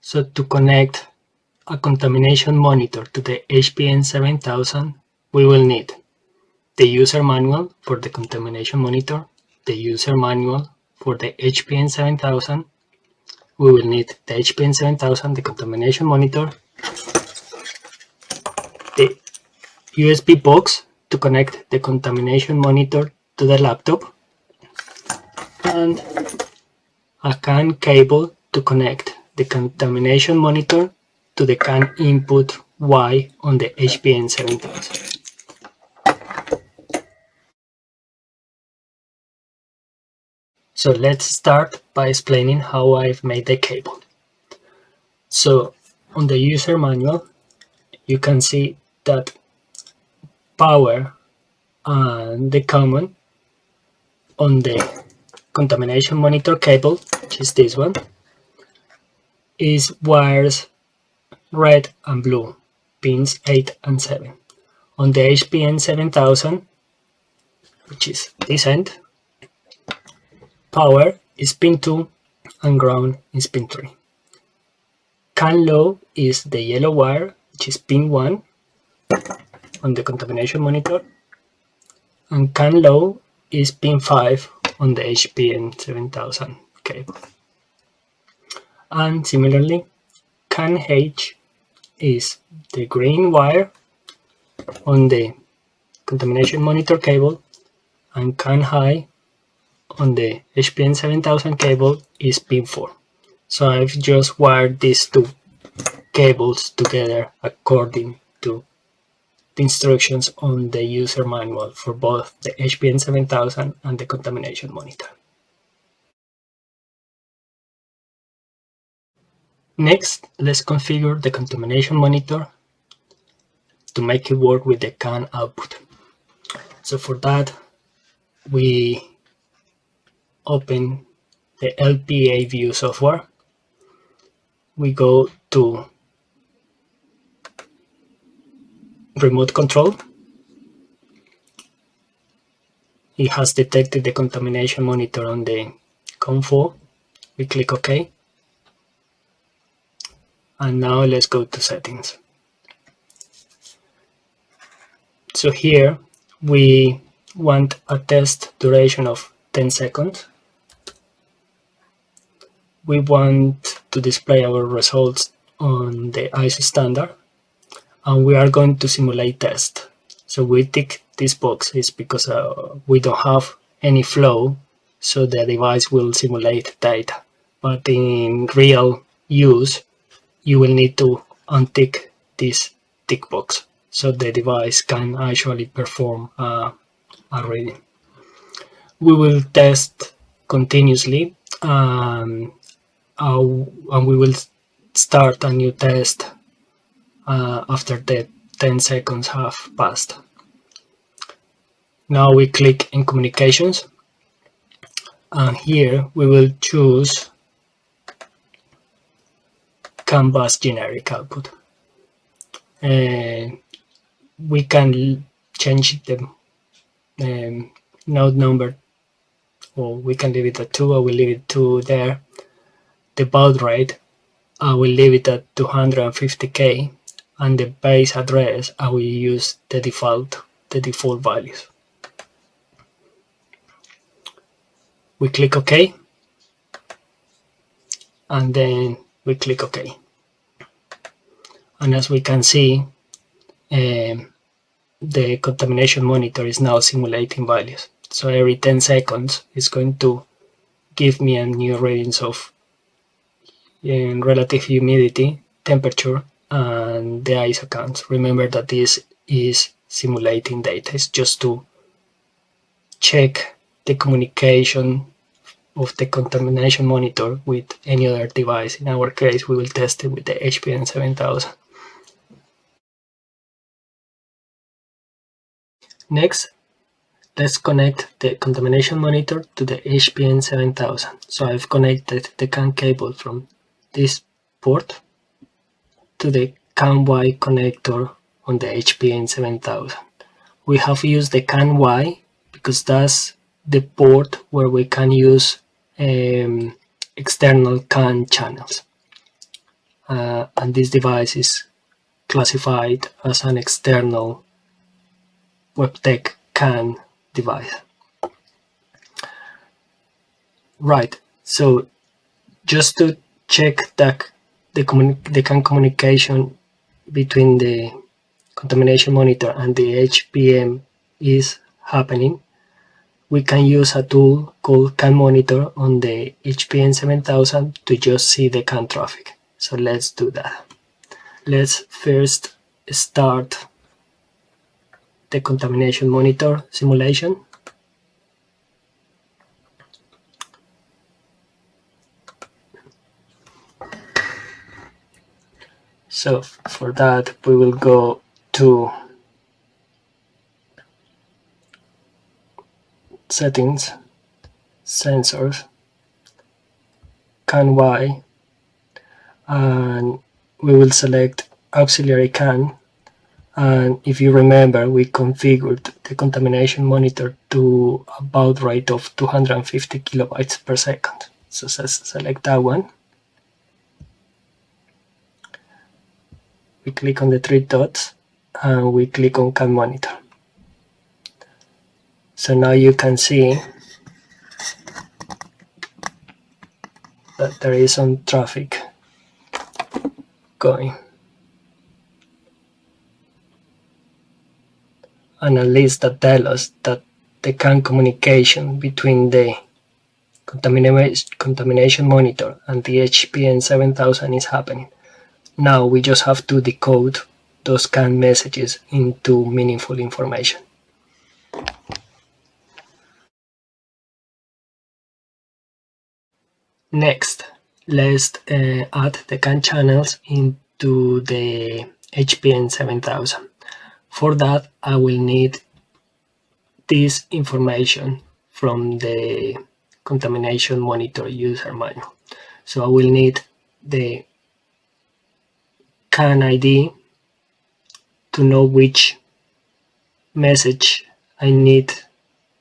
So to connect a contamination monitor to the HPM7000, we will need the user manual for the contamination monitor, the user manual for the HPM7000. We will need the HPM7000, the contamination monitor, the USB box to connect the contamination monitor to the laptop, and a CAN cable to connect the contamination monitor to the CAN input Y on the HPM7000. So let's start by explaining how I've made the cable. So on the user manual, you can see that power and the common on the contamination monitor cable, which is this one, is wires red and blue, pins 8 and 7. On the HPM7000, which is this end, power is pin 2 and ground is pin 3. CAN low is the yellow wire, which is pin 1 on the contamination monitor, and CAN low is pin 5 on the HPM7000 cable. And similarly, CAN H is the green wire on the contamination monitor cable, and CAN high on the HPM7000 cable is pin 4. So I've just wired these two cables together according to the instructions on the user manual for both the HPM7000 and the contamination monitor. Next, let's configure the contamination monitor to make it work with the CAN output. So for that, we open the LPA view software. We go to remote control. It has detected the contamination monitor on the COM4. We click OK. And now let's go to settings. So here we want a test duration of 10 seconds. We want to display our results on the ISO standard, and we are going to simulate test. So we tick this box is because we don't have any flow, so the device will simulate data. But in real use, you will need to untick this tick box so the device can actually perform a reading. We will test continuously, and we will start a new test after the 10 seconds have passed. Now we click in communications, and here we will choose CAN bus generic output. We can change the node number, or we can leave it at 2. I will leave it 2 there. The baud rate, I will leave it at 250K, and the base address, I will use the default values. We click OK, and then we click OK. And as we can see, the contamination monitor is now simulating values. So every 10 seconds it's going to give me a new readings of relative humidity, temperature, and the ISO counts. Remember that this is simulating data. It's just to check the communication of the contamination monitor with any other device. In our case, we will test it with the HPM7000. Next, let's connect the contamination monitor to the HPM7000. So I've connected the CAN cable from this port to the CAN Y connector on the HPM7000. We have used the CAN Y because that's the port where we can use external CAN channels. and this device is classified as an external WebTech CAN device. Right, so just to check that the CAN communication between the contamination monitor and the HPM is happening, we can use a tool called CAN Monitor on the HPM7000 to just see the CAN traffic. So let's do that. Let's first start the contamination monitor simulation. So for that, we will go to Settings, Sensors, CAN Y, and we will select Auxiliary CAN. And if you remember, we configured the contamination monitor to a baud rate of 250 kilobytes per second. So select that one. We click on the three dots and we click on CAN Monitor. So now you can see that there is some traffic going. And at least that tells us that the CAN communication between the contamination monitor and the HPM7000 is happening. Now we just have to decode those CAN messages into meaningful information. Next, let's add the CAN channels into the HPM7000. For that, I will need this information from the contamination monitor user manual. So I will need the CAN ID to know which message I need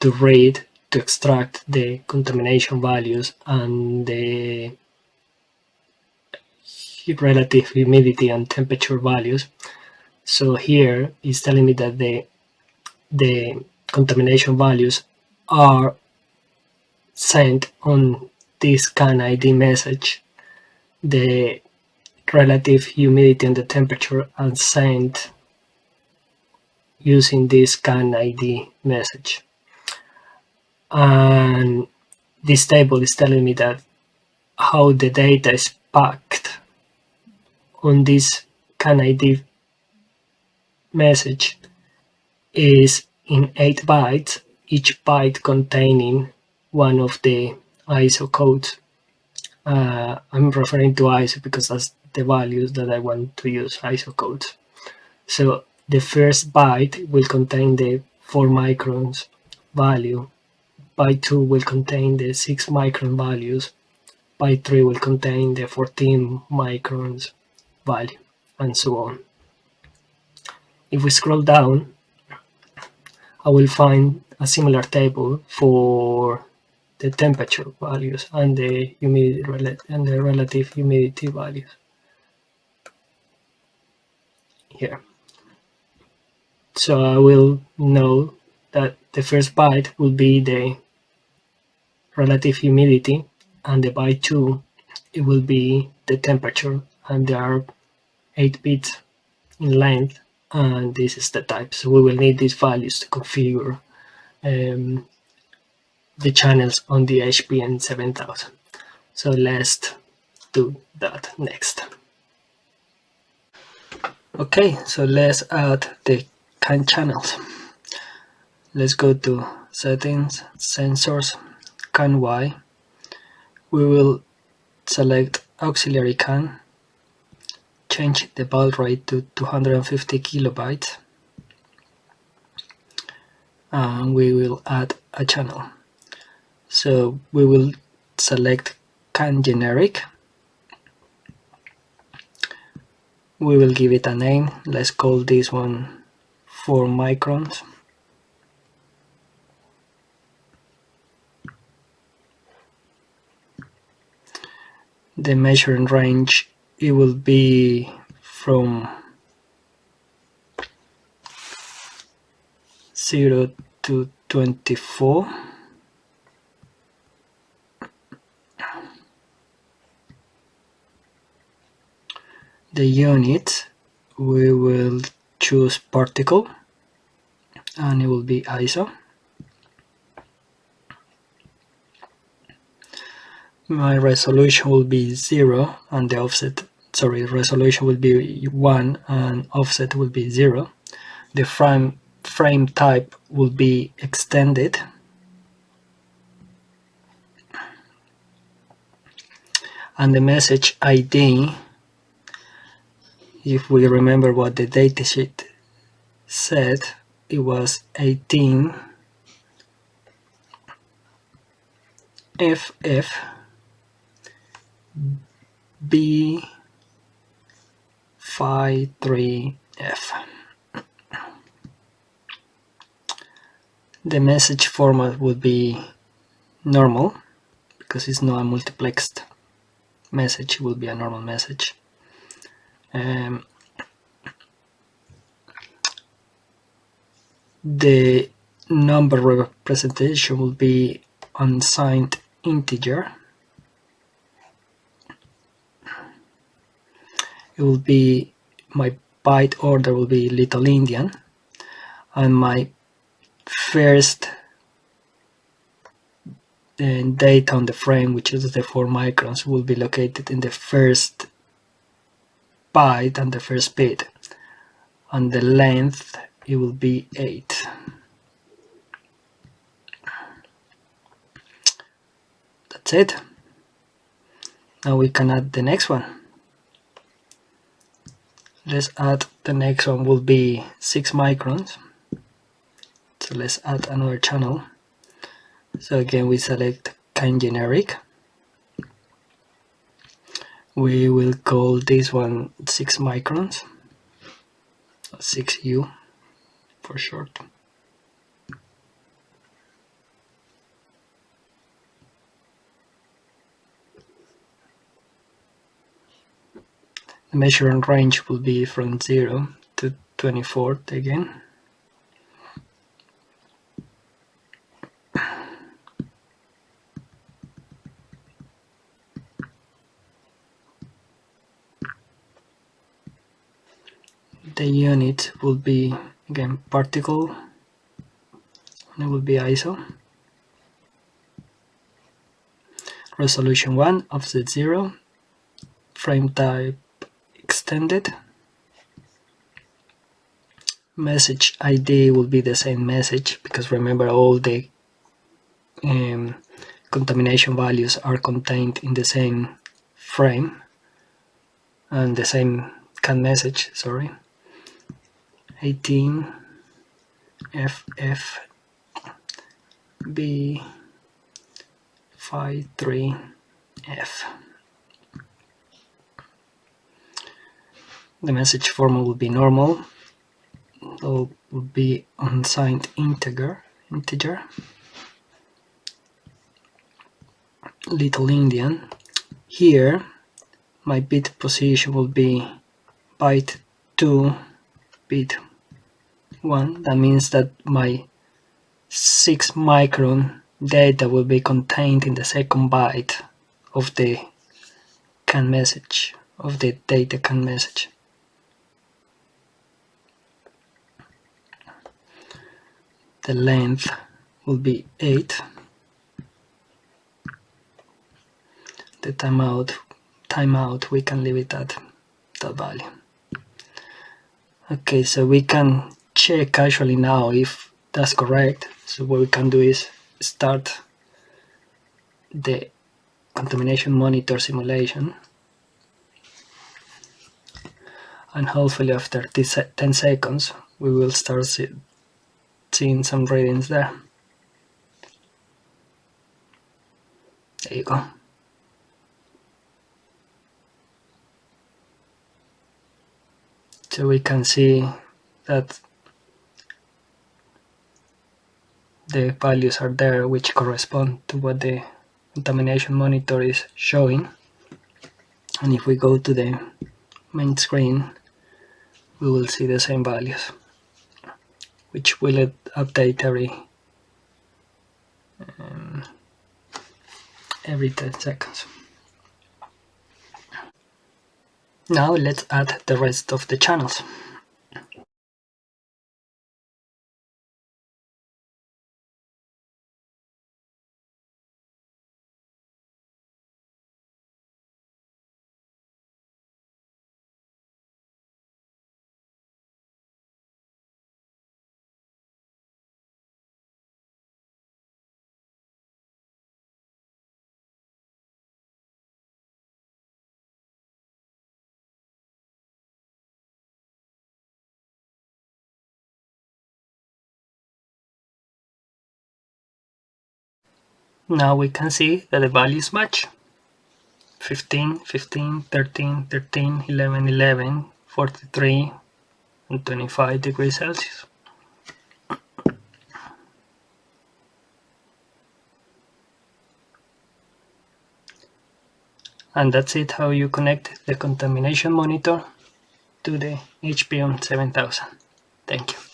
to read to extract the contamination values and the relative humidity and temperature values. So here is telling me that the contamination values are sent on this CAN ID message. The relative humidity and the temperature are sent using this CAN ID message. And this table is telling me that how the data is packed on this CAN ID message is in 8 bytes, each byte containing one of the ISO codes. I'm referring to ISO because that's the values that I want to use, ISO codes. So the first byte will contain the 4 microns value, byte 2 will contain the 6 micron values, byte 3 will contain the 14 microns value, and so on. If we scroll down, I will find a similar table for the temperature values and the humidity and the relative humidity values here. So I will know that the first byte will be the relative humidity, and the byte 2 it will be the temperature, and there are 8 bits in length, and this is the type. So we will need these values to configure the channels on the HPM7000. So let's do that next. Okay, so let's add the CAN channels. Let's go to Settings, Sensors, CAN Y. We will select Auxiliary CAN, change the baud rate to 250 kilobytes, and we will add a channel. So we will select CAN Generic. We will give it a name. Let's call this one 4 microns. The measuring range it will be from 0 to 24. The unit, we will choose particle, and it will be ISO. My resolution will be 0 and the offset, resolution will be 1 and offset will be 0. The frame type will be extended. And the message ID, if we remember what the datasheet said, it was 18 FF B53F. The message format would be normal, because it's not a multiplexed message, it will be a normal message. The number representation will be unsigned integer. It will be, my byte order will be Little Indian, and my first date on the frame, which is the 4 microns, will be located in the first byte and the first bit, and the length, it will be 8. That's it. Now we can add the next one. Let's add the next one, will be 6 microns. So let's add another channel. So again, we select kind generic. We will call this one 6 microns, 6U for short. The measuring range will be from 0 to 24 again. The unit will be, again, particle, and it will be ISO. Resolution 1, offset 0, frame type extended. Message ID will be the same message, because remember, all the contamination values are contained in the same frame and the same can message, 18 FF B53F. The message format will be normal. It will be unsigned integer. Little Indian. Here, my bit position will be byte 2, bit 1. That means that my 6 micron data will be contained in the second byte of the can message, of the data can message. The length will be 8. The timeout, we can leave it at that value. Okay, so we can check actually now if that's correct. So what we can do is start the contamination monitor simulation, and hopefully after 10 seconds we will start seeing some readings there. There you go. So we can see that the values are there which correspond to what the contamination monitor is showing. And if we go to the main screen, we will see the same values, which will update every 10 seconds. Now let's add the rest of the channels. Now we can see that the values match. 15, 15, 13, 13, 11, 11, 43, and 25 degrees Celsius. And that's it, how you connect the contamination monitor to the HPM7000. Thank you.